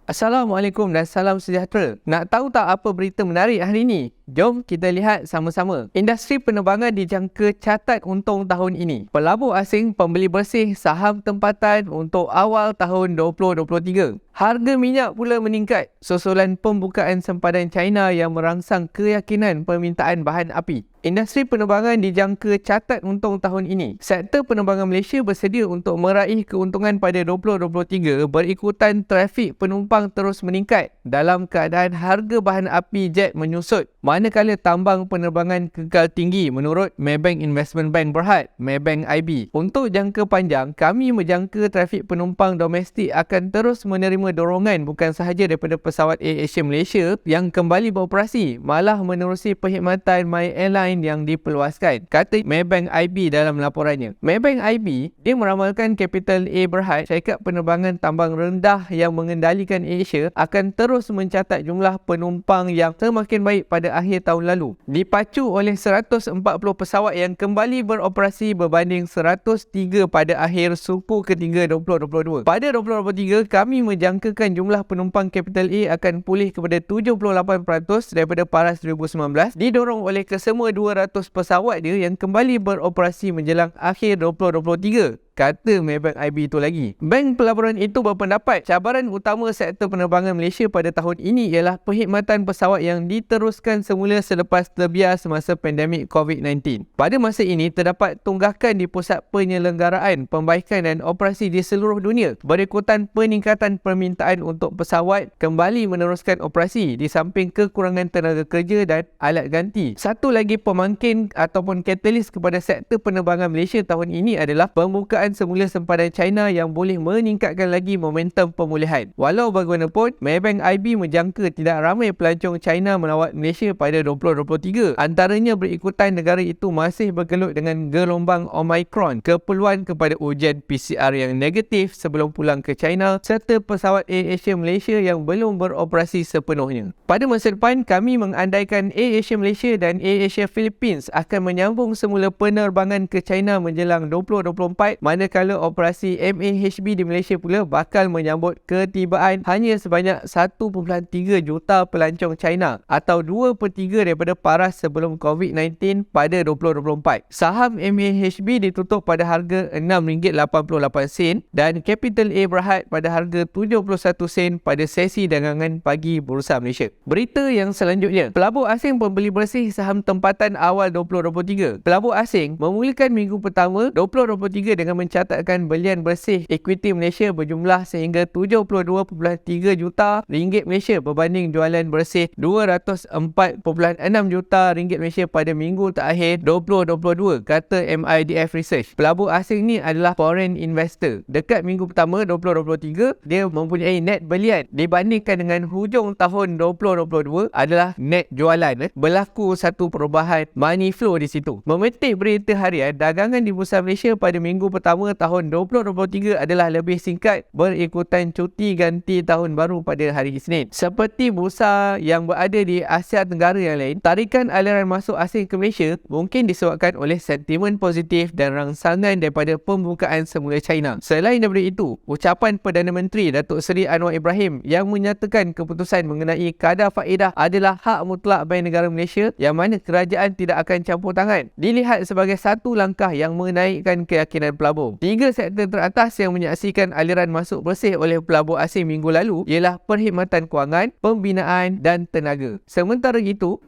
Assalamualaikum dan salam sejahtera. Nak tahu tak apa berita menarik hari ini? Jom kita lihat sama-sama. Industri penerbangan dijangka catat untung tahun ini. Pelabur asing pembeli bersih saham tempatan untuk awal tahun 2023. Harga minyak pula meningkat susulan pembukaan sempadan China yang merangsang keyakinan permintaan bahan api. Industri penerbangan dijangka catat untung tahun ini. Sektor penerbangan Malaysia bersedia untuk meraih keuntungan pada 2023 berikutan trafik penumpang terus meningkat dalam keadaan harga bahan api jet menyusut. Manakala tambang penerbangan kekal tinggi menurut Maybank Investment Bank Berhad, Maybank IB. Untuk jangka panjang, kami menjangka trafik penumpang domestik akan terus menerima dorongan bukan sahaja daripada pesawat AirAsia Malaysia yang kembali beroperasi, malah menerusi perkhidmatan My Airline yang diperluaskan, kata Maybank IB dalam laporannya. Maybank IB, dia meramalkan Capital A Berhad, syarikat penerbangan tambang rendah yang mengendalikan AirAsia akan terus mencatat jumlah penumpang yang semakin baik pada akhir tahun lalu, dipacu oleh 140 pesawat yang kembali beroperasi berbanding 103 pada akhir suku ketiga 2022. Pada 2023, kami menjangkakan jumlah penumpang Capital A akan pulih kepada 78% daripada paras 2019, didorong oleh kesemua 200 pesawat dia yang kembali beroperasi menjelang akhir 2023. Kata Maybank IB itu lagi. Bank pelaburan itu berpendapat cabaran utama sektor penerbangan Malaysia pada tahun ini ialah perkhidmatan pesawat yang diteruskan semula selepas terbiar semasa pandemik COVID-19. Pada masa ini, terdapat tunggakan di pusat penyelenggaraan, pembaikan dan operasi di seluruh dunia berikutan peningkatan permintaan untuk pesawat kembali meneruskan operasi di samping kekurangan tenaga kerja dan alat ganti. Satu lagi pemangkin ataupun katalis kepada sektor penerbangan Malaysia tahun ini adalah pembukaan semula sempadan China yang boleh meningkatkan lagi momentum pemulihan. Walau bagaimanapun, Maybank IB menjangka tidak ramai pelancong China melawat Malaysia pada 2023. Antaranya berikutan negara itu masih bergelut dengan gelombang Omicron, keperluan kepada ujian PCR yang negatif sebelum pulang ke China serta pesawat AirAsia Malaysia yang belum beroperasi sepenuhnya. Pada masa depan, kami mengandaikan AirAsia Malaysia dan AirAsia Philippines akan menyambung semula penerbangan ke China menjelang 2024, manakala operasi MAHB di Malaysia pula bakal menyambut ketibaan hanya sebanyak 1.3 juta pelancong China atau 2/3 daripada paras sebelum COVID-19 pada 2024. Saham MAHB ditutup pada harga RM6.88 dan Capital A Berhad pada harga 71 sen pada sesi dagangan pagi Bursa Malaysia. Berita yang selanjutnya, pelabur asing pembeli bersih saham tempatan awal 2023. Pelabur asing memulakan minggu pertama 2023 dengan mencatatkan belian bersih equity Malaysia berjumlah sehingga 72.3 juta ringgit Malaysia berbanding jualan bersih 204.6 juta ringgit Malaysia pada minggu terakhir 2022, kata MIDF Research. Pelabur asing ni adalah foreign investor. Dekat minggu pertama 2023, dia mempunyai net belian dibandingkan dengan hujung tahun 2022 adalah net jualan. Berlaku satu perubahan money flow di situ. Memetik berita harian, dagangan di Bursa Malaysia pada minggu pertama tahun 2023 adalah lebih singkat berikutan cuti ganti tahun baru pada hari Isnin. Seperti bursa yang berada di Asia Tenggara yang lain, tarikan aliran masuk asing ke Malaysia mungkin disebabkan oleh sentimen positif dan rangsangan daripada pembukaan semula China. Selain daripada itu, ucapan Perdana Menteri Datuk Seri Anwar Ibrahim yang menyatakan keputusan mengenai kadar faedah adalah hak mutlak Bank Negara Malaysia yang mana kerajaan tidak akan campur tangan, dilihat sebagai satu langkah yang menaikkan keyakinan pelabur. Tiga sektor teratas yang menyaksikan aliran masuk bersih oleh pelabur asing minggu lalu ialah perkhidmatan kewangan, pembinaan dan tenaga. Sementara itu,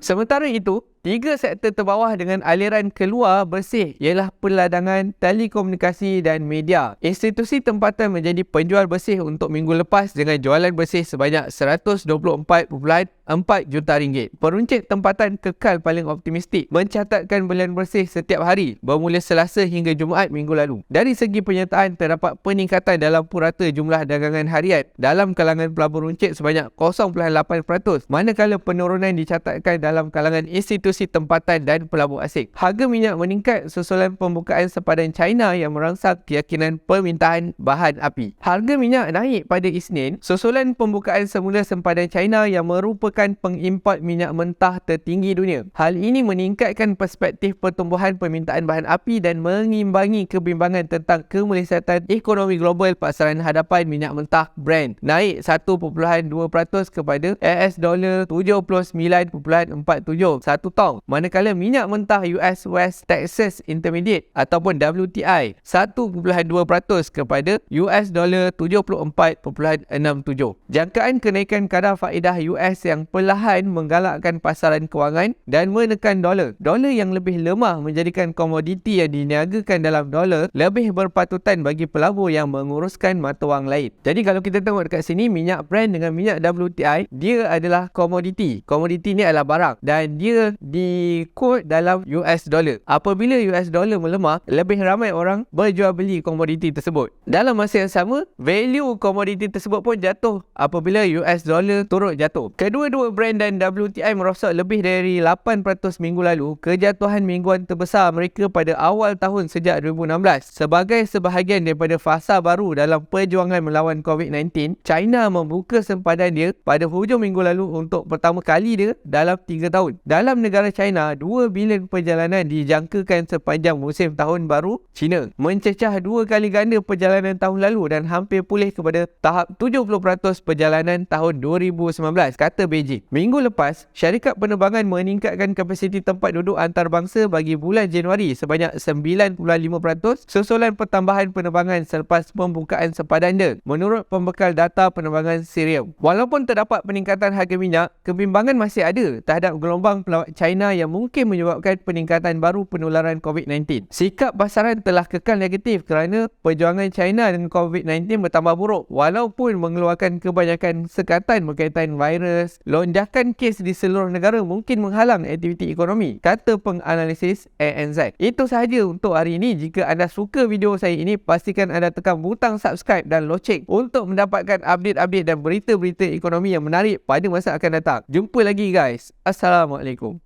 tiga sektor terbawah dengan aliran keluar bersih ialah perladangan, telekomunikasi dan media. Institusi tempatan menjadi penjual bersih untuk minggu lepas dengan jualan bersih sebanyak 124.4 juta ringgit. Peruncit tempatan kekal paling optimistik mencatatkan belian bersih setiap hari bermula Selasa hingga Jumaat minggu lalu. Dari segi penyertaan, terdapat peningkatan dalam purata jumlah dagangan harian dalam kalangan pelabur runcit sebanyak 0.8%, manakala penurunan dicatatkan dalam kalangan institusi institusi tempatan dan pelabur asing. Harga minyak meningkat susulan pembukaan sempadan China yang merangsang keyakinan permintaan bahan api. Harga minyak naik pada Isnin susulan pembukaan semula sempadan China yang merupakan pengimport minyak mentah tertinggi dunia. Hal ini meningkatkan perspektif pertumbuhan permintaan bahan api dan mengimbangi kebimbangan tentang kemelesatan ekonomi global. Pasaran hadapan minyak mentah Brent naik 1.2% kepada AS dollar 79.47 satu tong, manakala minyak mentah US West Texas Intermediate ataupun WTI 1.2% kepada US dollar 74.67. Jangkaan kenaikan kadar faedah US yang perlahan menggalakkan pasaran kewangan dan menekan dolar. Dolar yang lebih lemah menjadikan komoditi yang diniagakan dalam dolar lebih berpatutan bagi pelabur yang menguruskan mata wang lain. Jadi kalau kita tengok dekat sini, minyak Brent dengan minyak WTI, dia adalah komoditi. Komoditi ni adalah barang dan dia di-quote dalam US dollar. Apabila US dollar melemah, lebih ramai orang berjual beli komoditi tersebut. Dalam masa yang sama, value komoditi tersebut pun jatuh apabila US dollar turut jatuh. Kedua-dua Brent dan WTI merosot lebih dari 8% minggu lalu, kejatuhan mingguan terbesar mereka pada awal tahun sejak 2016. Sebagai sebahagian daripada fasa baru dalam perjuangan melawan COVID-19, China membuka sempadan dia pada hujung minggu lalu untuk pertama kali dia dalam 3 tahun. Dalam negara China, 2 bilion perjalanan dijangkakan sepanjang musim tahun baru China, mencecah 2 kali ganda perjalanan tahun lalu dan hampir pulih kepada tahap 70% perjalanan tahun 2019, kata Beijing. Minggu lepas, syarikat penerbangan meningkatkan kapasiti tempat duduk antarabangsa bagi bulan Januari sebanyak 9.5% susulan pertambahan penerbangan selepas pembukaan sempadan dia, menurut pembekal data penerbangan Cirium. Walaupun terdapat peningkatan harga minyak, kebimbangan masih ada terhadap gelombang pelawat China yang mungkin menyebabkan peningkatan baru penularan COVID-19. Sikap pasaran telah kekal negatif kerana perjuangan China dengan COVID-19 bertambah buruk. Walaupun mengeluarkan kebanyakan sekatan berkaitan virus, lonjakan kes di seluruh negara mungkin menghalang aktiviti ekonomi, kata penganalisis ANZ. Itu sahaja untuk hari ini. Jika anda suka video saya ini, pastikan anda tekan butang subscribe dan loceng untuk mendapatkan update-update dan berita-berita ekonomi yang menarik pada masa akan datang. Jumpa lagi guys. Assalamualaikum.